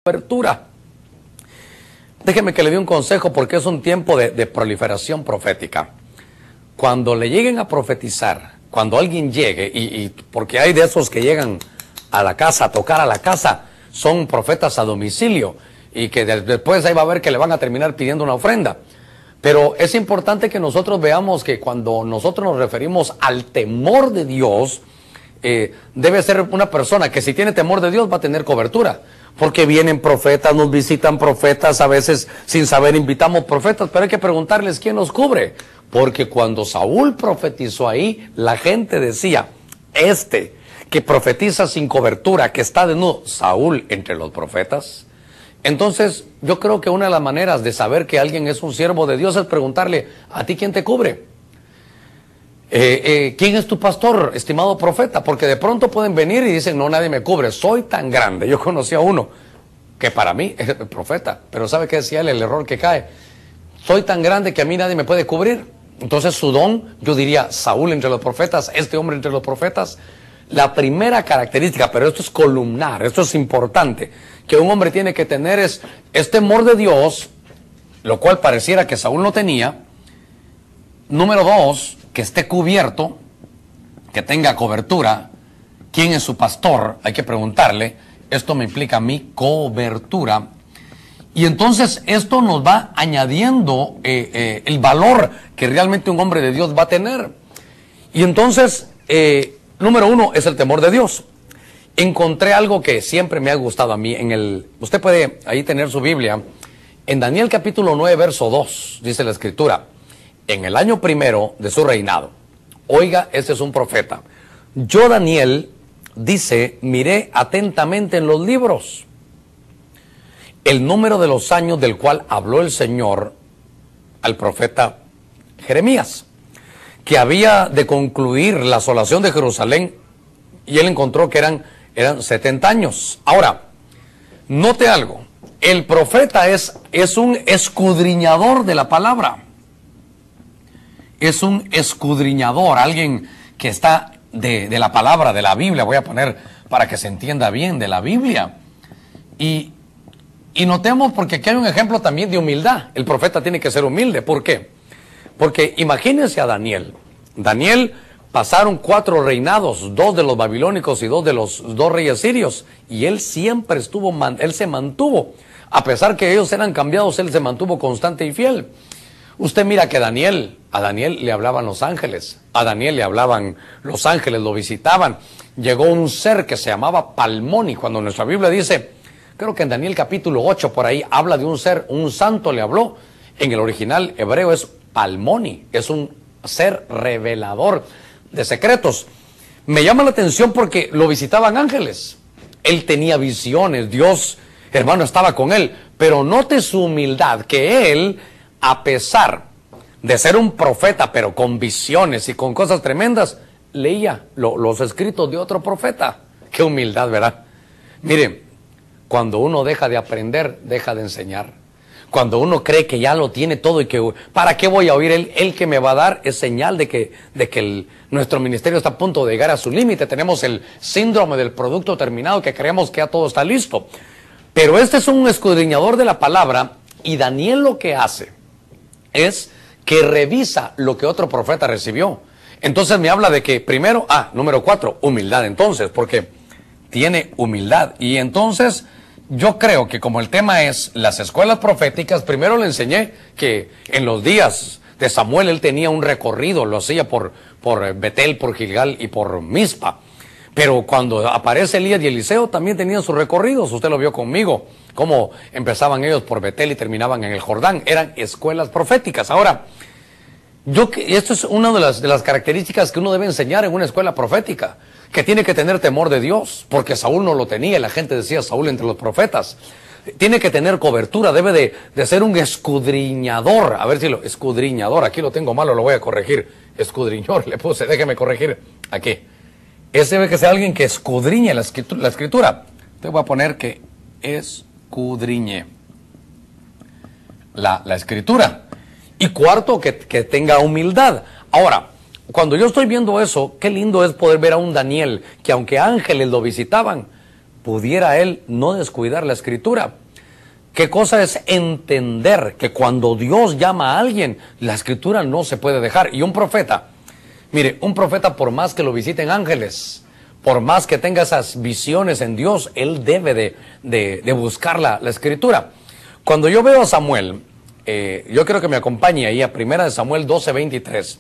cobertura. Déjeme que le dé un consejo porque es un tiempo de proliferación profética. Cuando le lleguen a profetizar, cuando alguien llegue, porque hay de esos que llegan a la casa, a tocar a la casa, son profetas a domicilio y que después ahí va a ver que le van a terminar pidiendo una ofrenda. Pero es importante que nosotros veamos que cuando nosotros nos referimos al temor de Dios, debe ser una persona que si tiene temor de Dios va a tener cobertura. Porque vienen profetas, nos visitan profetas, a veces sin saber invitamos profetas, pero hay que preguntarles quién nos cubre. Porque cuando Saúl profetizó ahí, la gente decía, que profetiza sin cobertura, que está desnudo, Saúl entre los profetas. Entonces, yo creo que una de las maneras de saber que alguien es un siervo de Dios es preguntarle, ¿a ti quién te cubre? ¿Quién es tu pastor, estimado profeta? Porque de pronto pueden venir y dicen, no, nadie me cubre, soy tan grande. Yo conocí a uno que para mí es el profeta, pero ¿sabe qué decía él? El error que cae. Soy tan grande que a mí nadie me puede cubrir. Entonces su don, yo diría, Saúl entre los profetas, este hombre entre los profetas. La primera característica, pero esto es columnar, esto es importante, que un hombre tiene que tener es temor de Dios, lo cual pareciera que Saúl no tenía. Número dos, que esté cubierto, que tenga cobertura. ¿Quién es su pastor? Hay que preguntarle. Esto me implica a mí cobertura. Y entonces esto nos va añadiendo el valor que realmente un hombre de Dios va a tener. Y entonces, número uno es el temor de Dios. Encontré algo que siempre me ha gustado a mí. Usted puede ahí tener su Biblia. En Daniel capítulo 9, verso 2, dice la Escritura. En el año primero de su reinado. Oiga, este es un profeta. Yo, Daniel, dice, miré atentamente en los libros el número de los años del cual habló el Señor al profeta Jeremías, que había de concluir la asolación de Jerusalén, y él encontró que eran 70 años. Ahora, note algo, el profeta es un escudriñador de la palabra. Es un escudriñador, alguien que está de la palabra, de la Biblia, voy a poner para que se entienda bien, de la Biblia. Y notemos, porque aquí hay un ejemplo también de humildad. El profeta tiene que ser humilde. ¿Por qué? Porque imagínense a Daniel. Daniel pasaron 4 reinados, 2 de los babilónicos y 2 de los 2 reyes sirios. Y él siempre él se mantuvo. A pesar que ellos eran cambiados, él se mantuvo constante y fiel. Usted mira que a Daniel le hablaban los ángeles, a Daniel le hablaban los ángeles, lo visitaban. Llegó un ser que se llamaba Palmoni, cuando nuestra Biblia dice, creo que en Daniel capítulo 8 por ahí habla de un ser, un santo le habló. En el original hebreo es Palmoni, es un ser revelador de secretos. Me llama la atención porque lo visitaban ángeles. Él tenía visiones, Dios, hermano, estaba con él. Pero note su humildad, que él, a pesar de ser un profeta, pero con visiones y con cosas tremendas, leía los escritos de otro profeta. Qué humildad, ¿verdad? Mire, cuando uno deja de aprender, deja de enseñar. Cuando uno cree que ya lo tiene todo y que, ¿para qué voy a oír? Él que me va a dar es señal de que nuestro ministerio está a punto de llegar a su límite. Tenemos el síndrome del producto terminado, que creemos que ya todo está listo. Pero este es un escudriñador de la palabra, y Daniel lo que hace es que revisa lo que otro profeta recibió. Entonces me habla de que primero, número 4, humildad entonces, porque tiene humildad. Y entonces yo creo que como el tema es las escuelas proféticas, primero le enseñé que en los días de Samuel él tenía un recorrido, lo hacía por Betel, por Gilgal y por Mizpa. Pero cuando aparece Elías y Eliseo también tenían sus recorridos, usted lo vio conmigo, cómo empezaban ellos por Betel y terminaban en el Jordán, eran escuelas proféticas. Ahora, esto es una de las características que uno debe enseñar en una escuela profética, que tiene que tener temor de Dios, porque Saúl no lo tenía, y la gente decía Saúl entre los profetas. Tiene que tener cobertura, debe de ser un escudriñador, a ver si escudriñador, aquí lo tengo malo, lo voy a corregir, escudriñador, le puse, déjeme corregir, aquí. Ese debe que ser alguien que escudriñe la escritura. Te voy a poner que escudriñe la escritura. Y cuarto, que tenga humildad. Ahora, cuando yo estoy viendo eso, qué lindo es poder ver a un Daniel, que aunque ángeles lo visitaban, pudiera él no descuidar la Escritura. ¿Qué cosa es entender que cuando Dios llama a alguien, la Escritura no se puede dejar? Y un profeta, mire, un profeta, por más que lo visiten ángeles, por más que tenga esas visiones en Dios, él debe de buscar la Escritura. Cuando yo veo a Samuel, yo quiero que me acompañe ahí a 1 Samuel 12:23.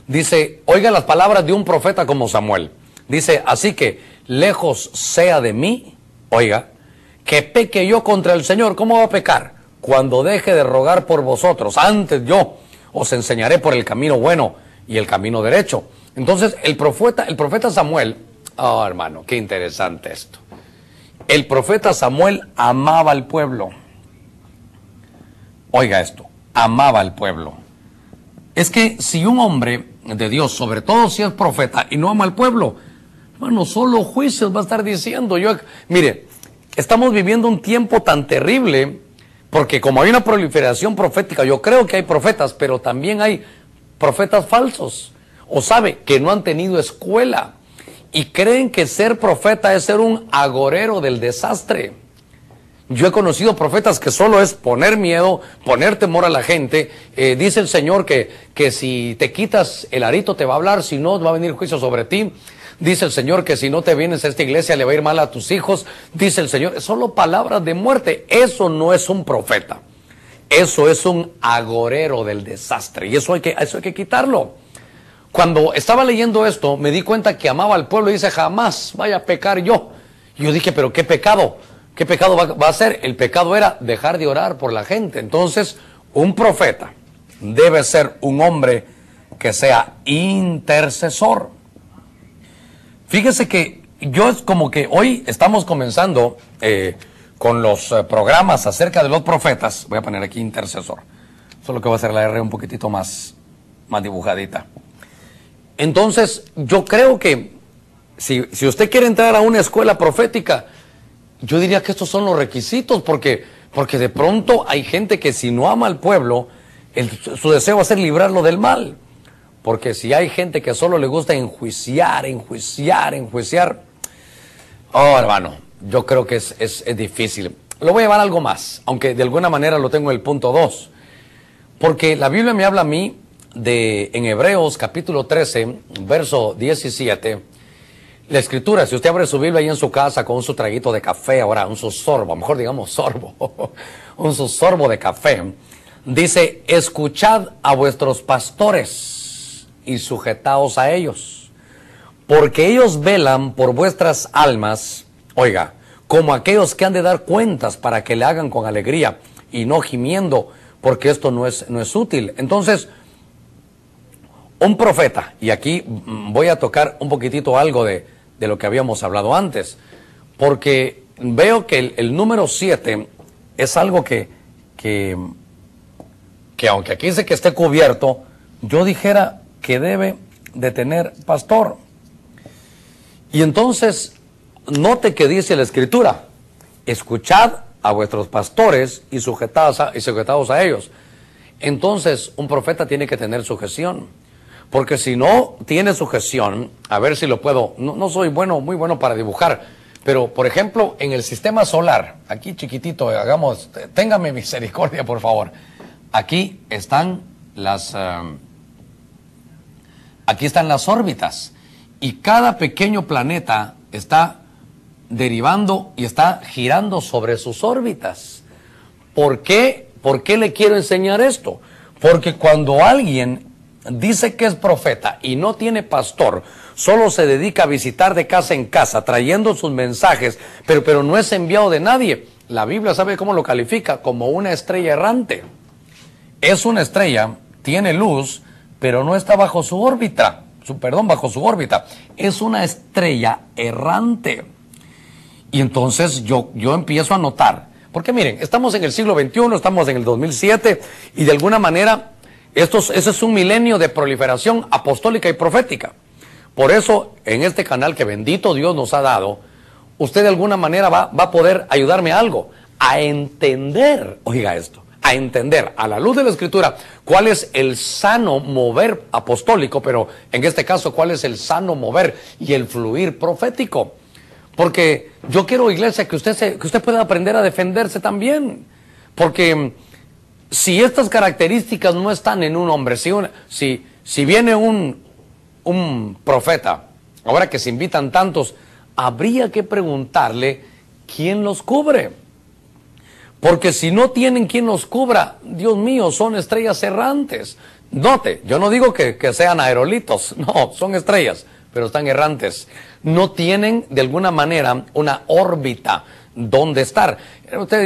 Dice, oiga las palabras de un profeta como Samuel. Dice, así que lejos sea de mí, oiga, que peque yo contra el Señor. ¿Cómo va a pecar? Cuando deje de rogar por vosotros. Antes yo os enseñaré por el camino bueno y el camino derecho. Entonces el profeta Samuel, oh hermano, qué interesante esto. El profeta Samuel amaba al pueblo. Oiga esto, amaba al pueblo. Es que si un hombre de Dios, sobre todo si es profeta y no ama al pueblo, hermano, solo juicios va a estar diciendo. Mire, estamos viviendo un tiempo tan terrible, porque como hay una proliferación profética, yo creo que hay profetas, pero también hay profetas falsos, o sabe, que no han tenido escuela, y creen que ser profeta es ser un agorero del desastre. Yo he conocido profetas que solo es poner miedo, poner temor a la gente. Dice el Señor que si te quitas el arito te va a hablar, si no va a venir juicio sobre ti. Dice el Señor que si no te vienes a esta iglesia le va a ir mal a tus hijos. Dice el Señor, solo palabras de muerte. Eso no es un profeta. Eso es un agorero del desastre. Y eso hay que quitarlo. Cuando estaba leyendo esto, me di cuenta que amaba al pueblo y dice, jamás vaya a pecar yo. Y yo dije, pero ¿qué pecado? ¿Qué pecado va a ser? El pecado era dejar de orar por la gente. Entonces, un profeta debe ser un hombre que sea intercesor. Fíjese que yo es como que hoy estamos comenzando con los programas acerca de los profetas. Voy a poner aquí intercesor. Solo que voy a hacer la R un poquitito más dibujadita. Entonces, yo creo que si usted quiere entrar a una escuela profética, yo diría que estos son los requisitos, porque de pronto hay gente que si no ama al pueblo, su deseo va a ser librarlo del mal. Porque si hay gente que solo le gusta enjuiciar, oh hermano, yo creo que es difícil. Lo voy a llevar a algo más, aunque de alguna manera lo tengo en el punto 2. Porque la Biblia me habla a mí en Hebreos capítulo 13, verso 17, la Escritura, si usted abre su Biblia ahí en su casa con su traguito de café, ahora un sorbo, mejor digamos sorbo, un sorbo de café, dice, escuchad a vuestros pastores y sujetaos a ellos, porque ellos velan por vuestras almas, oiga, como aquellos que han de dar cuentas para que le hagan con alegría y no gimiendo, porque esto no es útil. Entonces, un profeta, y aquí voy a tocar un poquitito algo de lo que habíamos hablado antes, porque veo que el número 7 es algo que aunque aquí dice que esté cubierto, yo dijera que debe de tener pastor. Y entonces, note que dice la Escritura, escuchad a vuestros pastores y sujetaos a ellos. Entonces, un profeta tiene que tener sujeción. Porque si no tiene sujeción, a ver si lo puedo, no soy muy bueno para dibujar, pero por ejemplo, en el sistema solar, aquí chiquitito, téngame misericordia por favor, aquí están las órbitas, y cada pequeño planeta está derivando y está girando sobre sus órbitas. ¿Por qué? ¿Por qué le quiero enseñar esto? Porque cuando alguien dice que es profeta y no tiene pastor, solo se dedica a visitar de casa en casa, trayendo sus mensajes, pero no es enviado de nadie. La Biblia, ¿sabe cómo lo califica? Como una estrella errante. Es una estrella, tiene luz, pero no está bajo su órbita. Bajo su órbita. Es una estrella errante. Y entonces yo empiezo a notar, porque miren, estamos en el siglo XXI, estamos en el 2007, y de alguna manera ese es un milenio de proliferación apostólica y profética. Por eso, en este canal que bendito Dios nos ha dado, usted de alguna manera va a poder ayudarme a algo, a entender, oiga esto, a entender a la luz de la Escritura cuál es el sano mover apostólico, pero en este caso cuál es el sano mover y el fluir profético. Porque yo quiero, iglesia, que usted pueda aprender a defenderse también. Porque si estas características no están en un hombre, si viene un profeta, ahora que se invitan tantos, habría que preguntarle quién los cubre. Porque si no tienen quien los cubra, Dios mío, son estrellas errantes. Note, yo no digo que sean aerolitos, no, son estrellas, pero están errantes. No tienen de alguna manera una órbita donde estar. Usted